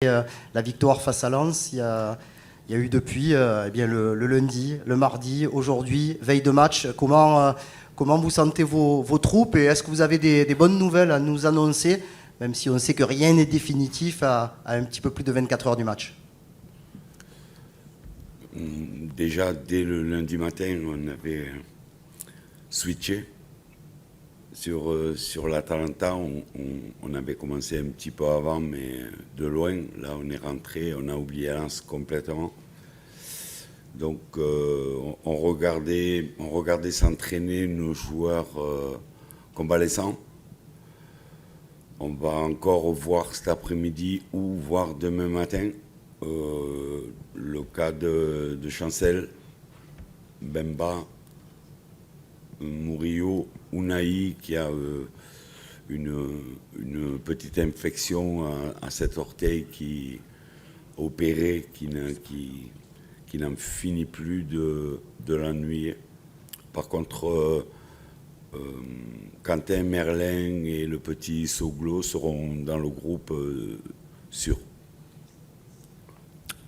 La victoire face à Lens, il y a eu depuis le lundi, le mardi, aujourd'hui, veille de match. Comment vous sentez vos troupes et est-ce que vous avez des bonnes nouvelles à nous annoncer, même si on sait que rien n'est définitif à un petit peu plus de 24 heures du match? Déjà, dès le lundi matin, on avait switché sur l'Atalanta. On avait commencé un petit peu avant, mais de loin. Là, on est rentré, on a oublié Lens complètement. Donc, on regardait s'entraîner nos joueurs convalescents. On va encore voir cet après-midi ou voir demain matin le cas de Chancel, Bemba, Murillo, Unai qui a une petite infection à cet orteil qui opéré, qui n'en finit plus de l'ennuyer. Par contre, Quentin Merlin et le petit Soglo seront dans le groupe sûr.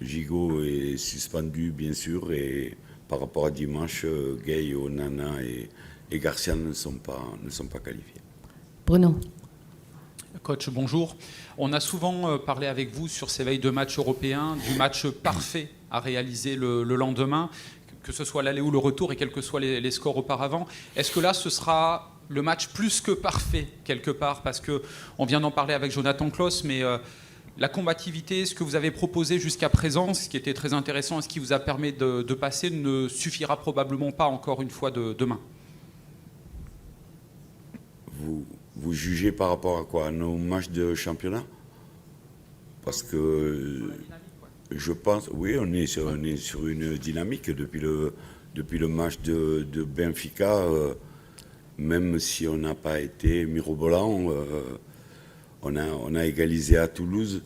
Gigot est suspendu, bien sûr, et par rapport à dimanche, Gay, Onana et Garcia ne sont pas qualifiés. Bruno. Coach, bonjour. On a souvent parlé avec vous sur ces veilles de match européens, du match parfait à réaliser le lendemain, que ce soit l'aller ou le retour et quels que soient les scores auparavant. Est-ce que là, ce sera le match plus que parfait, quelque part? Parce qu'on vient d'en parler avec Jonathan Klaus, mais la combativité, ce que vous avez proposé jusqu'à présent, ce qui était très intéressant et ce qui vous a permis de passer, ne suffira probablement pas encore une fois demain. Vous jugez par rapport à quoi? À nos matchs de championnat? Parce que je pense, oui, on est sur une dynamique depuis le match de Benfica, même si on n'a pas été mirobolant. On a égalisé à Toulouse.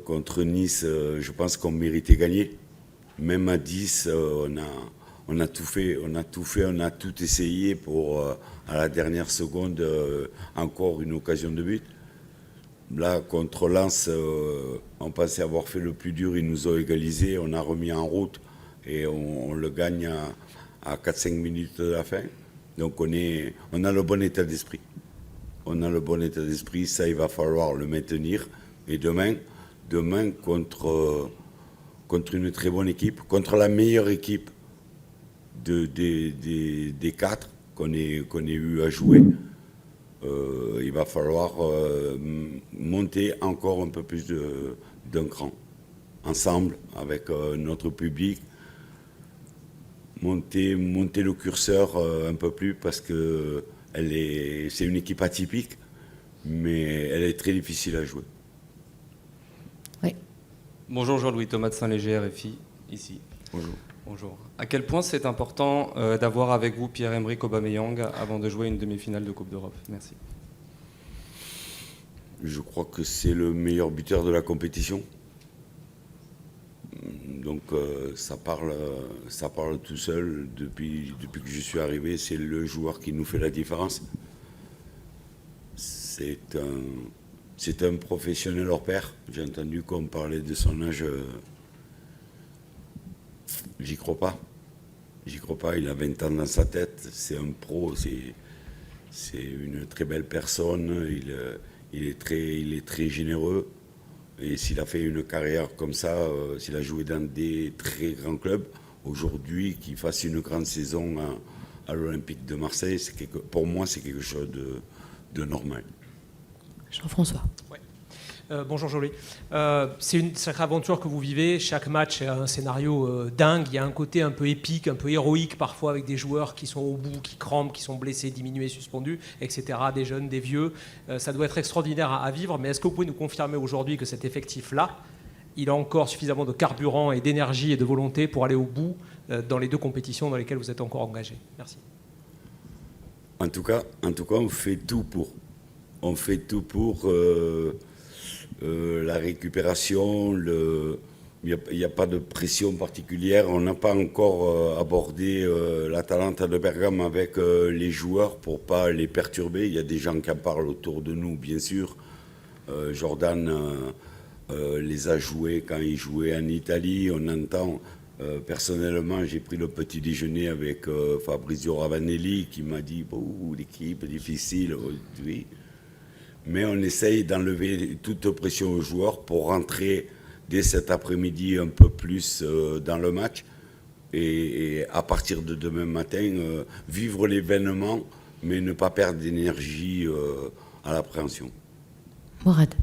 Contre Nice, je pense qu'on méritait gagner. Même à 10, on a tout fait, on a tout essayé pour, à la dernière seconde, encore une occasion de but. Là, contre Lens, on pensait avoir fait le plus dur, ils nous ont égalisé, on a remis en route et on le gagne à 4-5 minutes de la fin. Donc on a le bon état d'esprit. On a le bon état d'esprit, ça il va falloir le maintenir. Et demain contre une très bonne équipe, contre la meilleure équipe des quatre qu'on ait eu à jouer, il va falloir monter encore un peu plus d'un cran. Ensemble, avec notre public, monter le curseur un peu plus parce que c'est une équipe atypique, mais elle est très difficile à jouer. Oui. Bonjour Jean-Louis Thomas de Saint-Léger, RFI, ici. Bonjour. Bonjour. À quel point c'est important d'avoir avec vous Pierre-Emerick Aubameyang avant de jouer une demi-finale de Coupe d'Europe? Merci. Je crois que c'est le meilleur buteur de la compétition. Donc ça parle tout seul. Depuis que je suis arrivé, c'est le joueur qui nous fait la différence. C'est un professionnel hors pair. J'ai entendu qu'on parlait de son âge. J'y crois pas. Il a 20 ans dans sa tête. C'est un pro. C'est une très belle personne. Il est très généreux. Et s'il a fait une carrière comme ça, s'il a joué dans des très grands clubs, aujourd'hui, qu'il fasse une grande saison à l'Olympique de Marseille, pour moi, c'est quelque chose de normal. Jean-François. Ouais. Bonjour Jolie. C'est une sacrée aventure que vous vivez. Chaque match est un scénario dingue. Il y a un côté un peu épique, un peu héroïque parfois avec des joueurs qui sont au bout, qui crampent, qui sont blessés, diminués, suspendus, etc. Des jeunes, des vieux. Ça doit être extraordinaire à vivre. Mais est-ce que vous pouvez nous confirmer aujourd'hui que cet effectif-là, il a encore suffisamment de carburant et d'énergie et de volonté pour aller au bout dans les deux compétitions dans lesquelles vous êtes encore engagé? Merci. En tout cas, on fait tout pour. On fait tout pour la récupération. Il n'y a pas de pression particulière. On n'a pas encore abordé l'Atalanta de Bergame avec les joueurs pour ne pas les perturber. Il y a des gens qui en parlent autour de nous, bien sûr. Jordan les a joués quand ils jouaient en Italie. On entend, personnellement, j'ai pris le petit déjeuner avec Fabrizio Ravanelli qui m'a dit l'équipe est difficile aujourd'hui. Mais on essaye d'enlever toute pression aux joueurs pour rentrer dès cet après-midi un peu plus dans le match. Et à partir de demain matin, vivre l'événement, mais ne pas perdre d'énergie à l'appréhension. Mourad.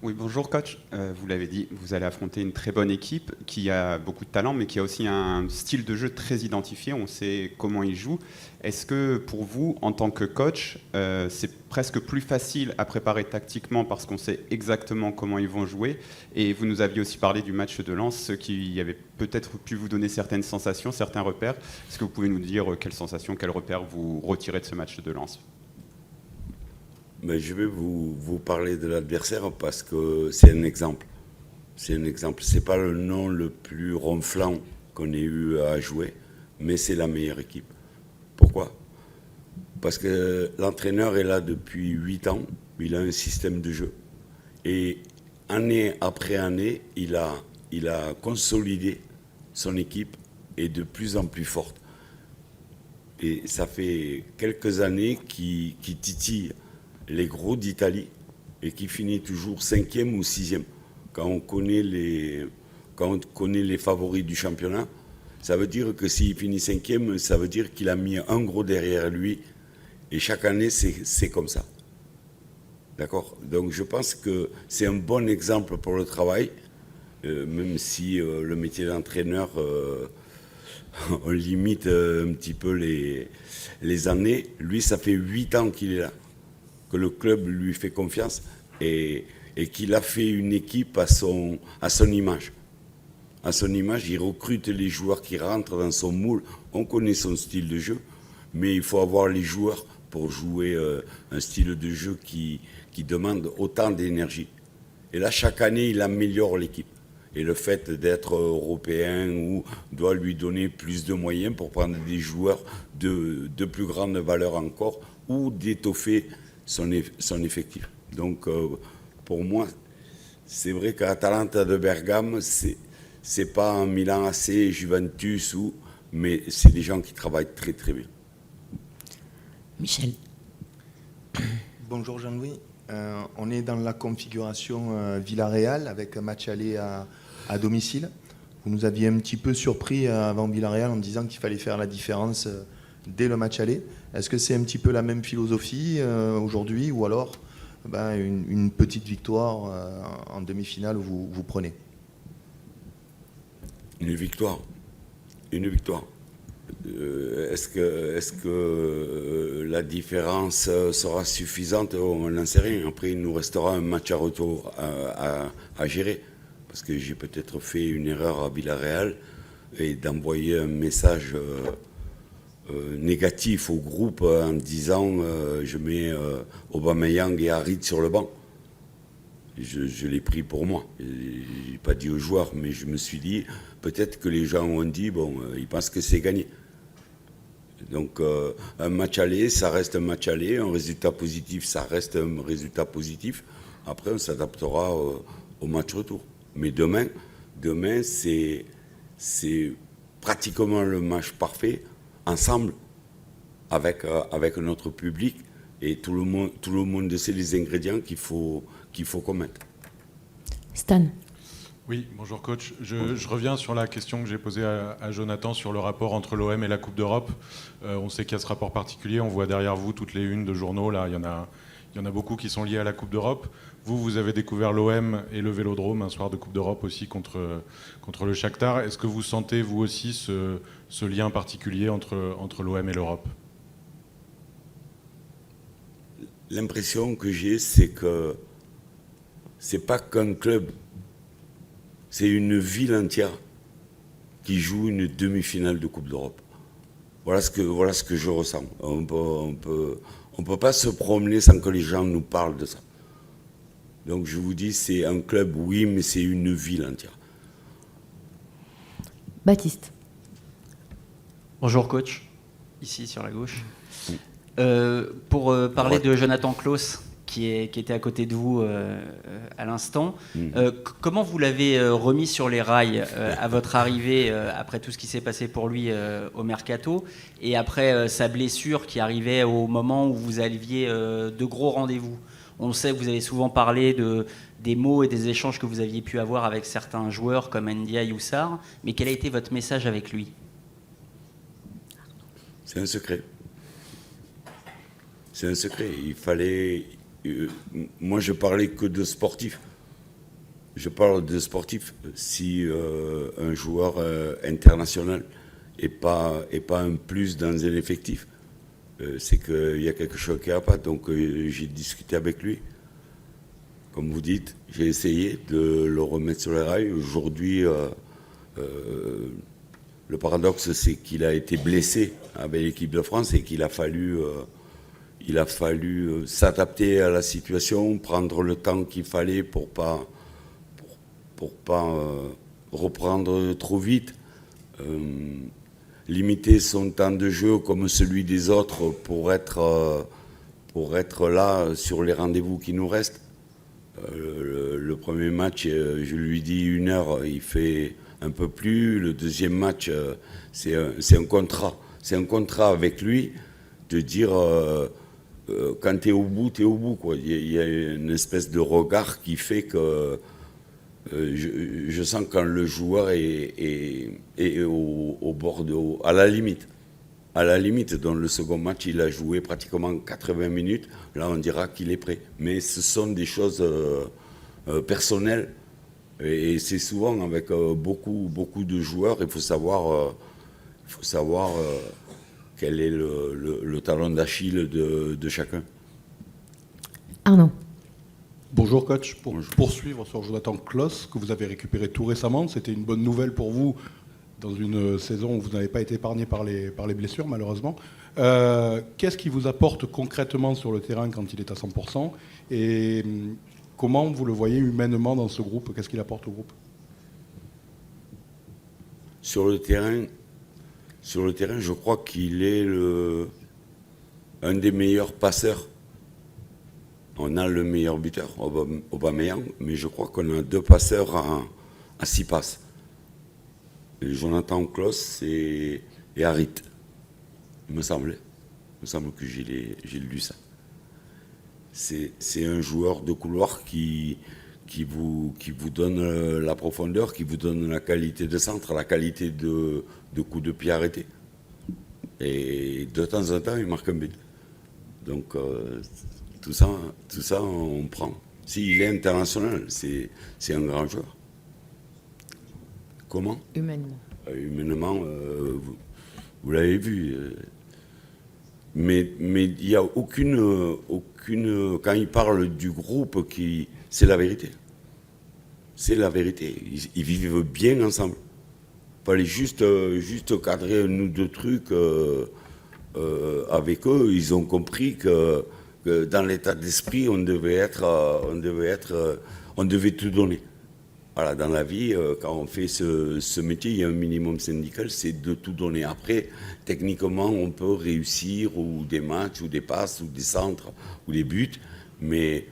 Oui, bonjour coach. Vous l'avez dit, vous allez affronter une très bonne équipe qui a beaucoup de talent, mais qui a aussi un style de jeu très identifié. On sait comment ils jouent. Est-ce que pour vous, en tant que coach, c'est presque plus facile à préparer tactiquement parce qu'on sait exactement comment ils vont jouer? Et vous nous aviez aussi parlé du match de Lens, qui avait peut-être pu vous donner certaines sensations, certains repères. Est-ce que vous pouvez nous dire quelles sensations, quels repères vous retirez de ce match de Lens? Mais je vais vous parler de l'adversaire parce que c'est un exemple. C'est un exemple. Ce n'est pas le nom le plus ronflant qu'on ait eu à jouer, mais c'est la meilleure équipe. Pourquoi? Parce que l'entraîneur est là depuis 8 ans, il a un système de jeu. Et année après année, il a consolidé son équipe et de plus en plus forte. Et ça fait quelques années qu'il titille les gros d'Italie et qui finit toujours 5e ou 6e. Quand on connaît les favoris du championnat, ça veut dire que s'il finit 5e, ça veut dire qu'il a mis un gros derrière lui. Et chaque année, c'est comme ça. D'accord? Donc je pense que c'est un bon exemple pour le travail, même si le métier d'entraîneur, on limite un petit peu les années. Lui, ça fait 8 ans qu'il est là, que le club lui fait confiance et qu'il a fait une équipe à son image. À son image, il recrute les joueurs qui rentrent dans son moule. On connaît son style de jeu, mais il faut avoir les joueurs pour jouer un style de jeu qui demande autant d'énergie. Et là, chaque année, il améliore l'équipe. Et le fait d'être européen doit lui donner plus de moyens pour prendre des joueurs de plus grande valeur encore ou d'étoffer son effectif. Donc, pour moi, c'est vrai qu'Atalanta de Bergame, c'est pas un Milan AC, Juventus, mais c'est des gens qui travaillent très très bien. Michel. Bonjour Jean-Louis. On est dans la configuration Villarreal avec un match aller à domicile. Vous nous aviez un petit peu surpris avant Villarreal en disant qu'il fallait faire la différence dès le match aller. Est-ce que c'est un petit peu la même philosophie aujourd'hui ou alors une petite victoire en demi-finale vous prenez? Une victoire. Une victoire. Est-ce que la différence sera suffisante? On n'en sait rien. Après, il nous restera un match à retour à gérer. Parce que j'ai peut-être fait une erreur à Villarreal et d'envoyer un message négatif au groupe en disant je mets Aubameyang et Harit sur le banc. Je l'ai pris pour moi. Je n'ai pas dit aux joueurs, mais je me suis dit, peut-être que les gens ont dit, ils pensent que c'est gagné. Donc un match aller, ça reste un match aller, un résultat positif, ça reste un résultat positif. Après, on s'adaptera au match retour. Mais demain c'est pratiquement le match parfait, ensemble, avec notre public, et tout le monde sait les ingrédients qu'il faut commettre. Stan. Oui, bonjour coach. Je reviens sur la question que j'ai posée à Jonathan sur le rapport entre l'OM et la Coupe d'Europe. On sait qu'il y a ce rapport particulier. On voit derrière vous toutes les unes de journaux. Là, il y en a beaucoup qui sont liés à la Coupe d'Europe. Vous avez découvert l'OM et le Vélodrome un soir de Coupe d'Europe aussi contre le Shakhtar. Est-ce que vous sentez vous aussi ce lien particulier entre l'OM et l'Europe? L'impression que j'ai, c'est que c'est pas qu'un club, c'est une ville entière qui joue une demi-finale de Coupe d'Europe. Voilà ce que je ressens. On peut pas se promener sans que les gens nous parlent de ça. Donc je vous dis, c'est un club, oui, mais c'est une ville entière. Baptiste. Bonjour coach, ici sur la gauche. Pour parler de Jonathan Klaus, qui était à côté de vous à l'instant. Comment vous l'avez remis sur les rails à votre arrivée, après tout ce qui s'est passé pour lui au Mercato, et après sa blessure qui arrivait au moment où vous aviez de gros rendez-vous? On sait que vous avez souvent parlé des mots et des échanges que vous aviez pu avoir avec certains joueurs comme Ndiaye ou Sarr, mais quel a été votre message avec lui? C'est un secret. C'est un secret. Il fallait... moi, je parlais que de sportifs. Je parle de sportifs. Si un joueur international n'est pas un plus dans un effectif, c'est qu'il y a quelque chose qui ne va pas. Donc, j'ai discuté avec lui. Comme vous dites, j'ai essayé de le remettre sur les rails. Aujourd'hui, le paradoxe, c'est qu'il a été blessé avec l'équipe de France et qu'il a fallu... s'adapter à la situation, prendre le temps qu'il fallait pour pas reprendre trop vite, limiter son temps de jeu comme celui des autres pour être là sur les rendez-vous qui nous restent. Le premier match, je lui dis 1 heure, il fait un peu plus. Le deuxième match, c'est un contrat. C'est un contrat avec lui de dire... quand tu es au bout, tu es au bout, quoi. Il y a une espèce de regard qui fait que je sens quand le joueur est au bord à la limite. À la limite, dans le second match, il a joué pratiquement 80 minutes. Là, on dira qu'il est prêt. Mais ce sont des choses personnelles. Et c'est souvent avec beaucoup de joueurs. Il faut savoir quel est le talon d'Achille de chacun. Arnaud. Bonjour coach, pour poursuivre sur Jonathan Klaus, que vous avez récupéré tout récemment, c'était une bonne nouvelle pour vous dans une saison où vous n'avez pas été épargné par les blessures malheureusement. Qu'est-ce qui vous apporte concrètement sur le terrain quand il est à 100% et comment vous le voyez humainement dans ce groupe? Qu'est-ce qu'il apporte au groupe? Sur le terrain, je crois qu'il est un des meilleurs passeurs. On a le meilleur buteur, Aubameyang, mais je crois qu'on a 2 passeurs à 6 passes. Et Jonathan Klaus et Harit. Il me semble que j'ai lu ça. C'est un joueur de couloir qui vous donne la profondeur, qui vous donne la qualité de centre, la qualité de coups de pied arrêtés. Et de temps en temps, il marque un but. Donc, tout ça, on prend. S'il est international, c'est un grand joueur. Comment? Humainement. Humainement, vous l'avez vu. Mais il n'y a aucune... Quand il parle du groupe, c'est la vérité. C'est la vérité. Ils vivent bien ensemble. Il fallait juste cadrer un ou 2 trucs avec eux. Ils ont compris que dans l'état d'esprit, on devait tout donner. Voilà, dans la vie, quand on fait ce métier, il y a un minimum syndical, c'est de tout donner. Après, techniquement, on peut réussir ou des matchs, ou des passes, ou des centres, ou des buts, mais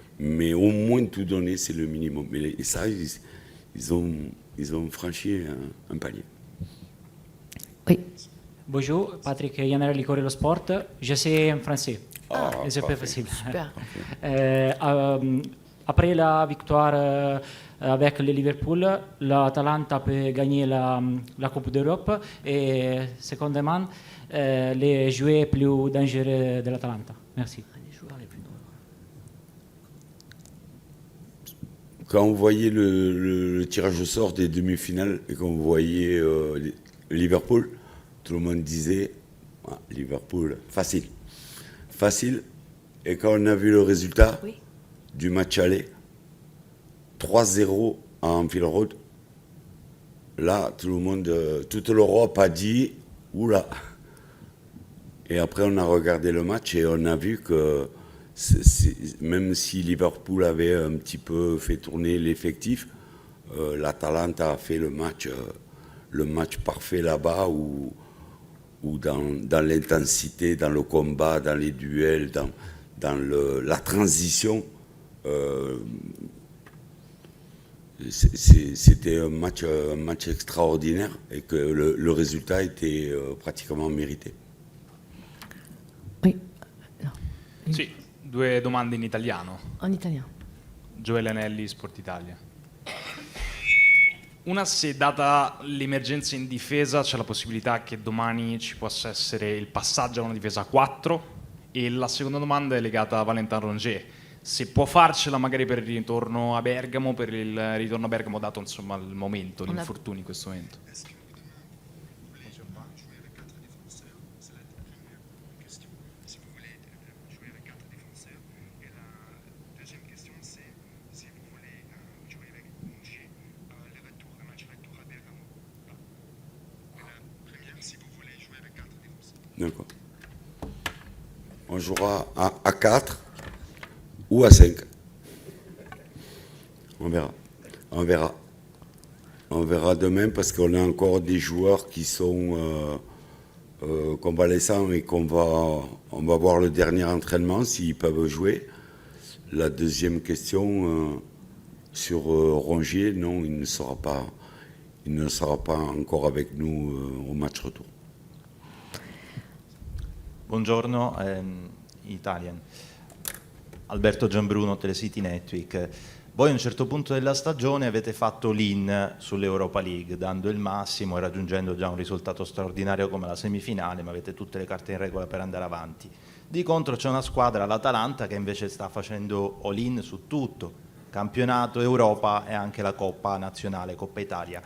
au moins tout donner, c'est le minimum. Et ça, ils ont franchi un palier. Oui. Bonjour, Patrick Yanner, Licoré le Sport. Je sais en français. C'est plus facile. Super. Après la victoire avec le Liverpool, l'Atalanta peut gagner la Coupe d'Europe et, secondement, les joueurs plus dangereux de l'Atalanta. Merci. Quand on voyait le tirage au sort des demi-finales et qu'on voyait Liverpool, tout le monde disait Liverpool, facile. Facile. Et quand on a vu le résultat du match aller, 3-0 à Anfield Road, là, toute l'Europe a dit oula. Et après, on a regardé le match et on a vu que même si Liverpool avait un petit peu fait tourner l'effectif, l'Atalanta a fait le match parfait là-bas où dans l'intensité, dans le combat, dans les duels, la transition, c'était un match extraordinaire et que le résultat était pratiquement mérité. Oui. Sì, 2 domande in italiano. En italien. Gioele Anelli, Sport Italia. Una, se data l'emergenza in difesa c'è la possibilità che domani ci possa essere il passaggio a una difesa a 4, e la seconda domanda è legata a Valentin Rongier. Se può farcela magari per il ritorno a Bergamo, dato insomma il momento, l'infortunio in questo momento. D'accord. On jouera à 4 ou à 5. On verra. On verra. On verra demain parce qu'on a encore des joueurs qui sont convalescents et on va voir le dernier entraînement s'ils peuvent jouer. La deuxième question sur Rongier, non, il ne sera pas encore avec nous au match retour. Buongiorno, Italian. Alberto Gianbruno, Telesiti Network. Voi a un certo punto della stagione avete fatto l'in sull'Europa League, dando il massimo e raggiungendo già un risultato straordinario come la semifinale, ma avete tutte le carte in regola per andare avanti. Di contro c'è una squadra, l'Atalanta, che invece sta facendo all-in su tutto, campionato, Europa e anche la Coppa Nazionale, Coppa Italia.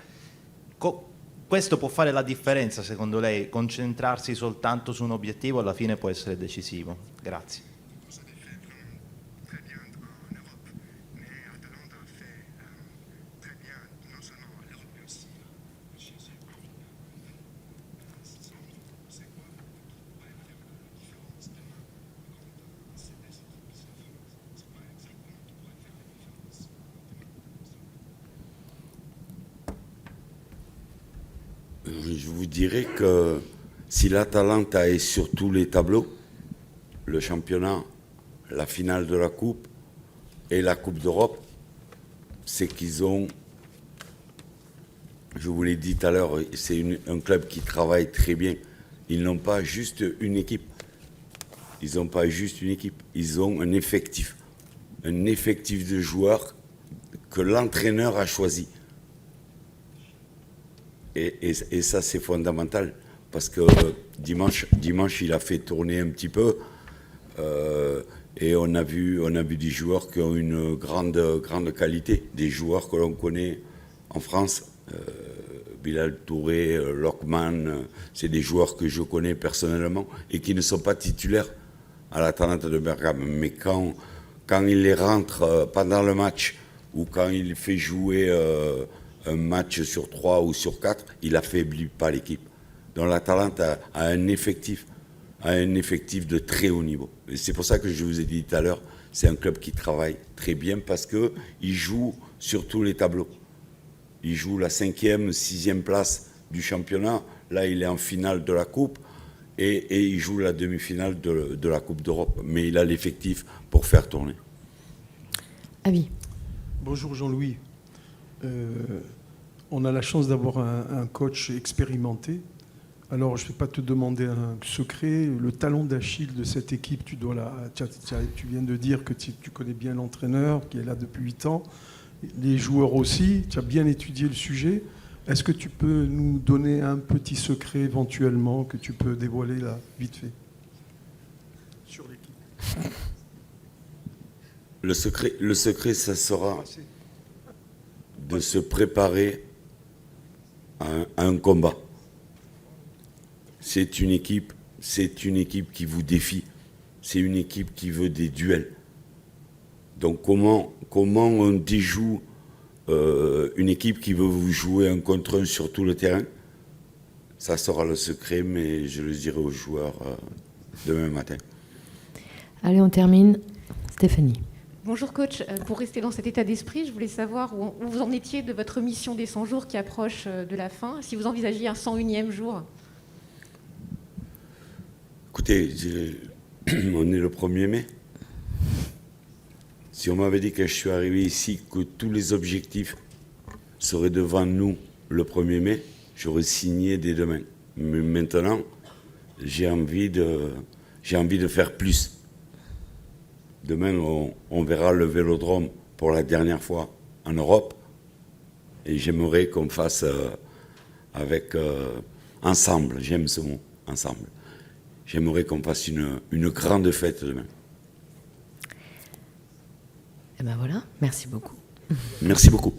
Questo può fare la differenza, secondo lei? Concentrarsi soltanto su un obiettivo alla fine può essere decisivo. Grazie. Je vous dirais que si l'Atalanta est sur tous les tableaux, le championnat, la finale de la Coupe et la Coupe d'Europe, c'est qu'ils ont, je vous l'ai dit tout à l'heure, c'est un club qui travaille très bien. Ils n'ont pas juste une équipe. Ils n'ont pas juste une équipe. Ils ont un effectif de joueurs que l'entraîneur a choisi. Et ça, c'est fondamental, parce que dimanche, il a fait tourner un petit peu, et on a vu des joueurs qui ont une grande qualité, des joueurs que l'on connaît en France, Bilal Touré, Lockman, c'est des joueurs que je connais personnellement et qui ne sont pas titulaires à l'Atalanta de Bergame. Mais quand il les rentre pendant le match, ou quand il fait jouer un match sur 3 ou sur 4, il n'affaiblit pas l'équipe. Donc l'Atalanta a un effectif de très haut niveau. Et c'est pour ça que je vous ai dit tout à l'heure, c'est un club qui travaille très bien parce qu'il joue sur tous les tableaux. Il joue la 5e, 6e place du championnat. Là, il est en finale de la Coupe et il joue la demi-finale de la Coupe d'Europe. Mais il a l'effectif pour faire tourner. Abi. Bonjour Jean-Louis. On a la chance d'avoir un coach expérimenté. Alors, je ne vais pas te demander un secret. Le talon d'Achille de cette équipe, tu viens de dire que tu connais bien l'entraîneur qui est là depuis 8 ans. Les joueurs aussi, tu as bien étudié le sujet. Est-ce que tu peux nous donner un petit secret éventuellement que tu peux dévoiler là, vite fait, sur l'équipe? Le secret, ça sera de se préparer à un combat. C'est une équipe qui vous défie. C'est une équipe qui veut des duels. Donc comment on déjoue une équipe qui veut vous jouer un contre un sur tout le terrain? Ça sera le secret, mais je le dirai aux joueurs demain matin. Allez, on termine. Stéphanie. Bonjour coach, pour rester dans cet état d'esprit, je voulais savoir où vous en étiez de votre mission des 100 jours qui approche de la fin, si vous envisagiez un 101e jour. Écoutez, on est le 1er mai. Si on m'avait dit quand je suis arrivé ici que tous les objectifs seraient devant nous le 1er mai, j'aurais signé dès demain. Mais maintenant, j'ai envie de faire plus. Demain, on verra le Vélodrome pour la dernière fois en Europe. Et j'aimerais qu'on fasse ensemble, j'aime ce mot, ensemble. J'aimerais qu'on fasse une grande fête demain. Et ben voilà, merci beaucoup. Merci beaucoup.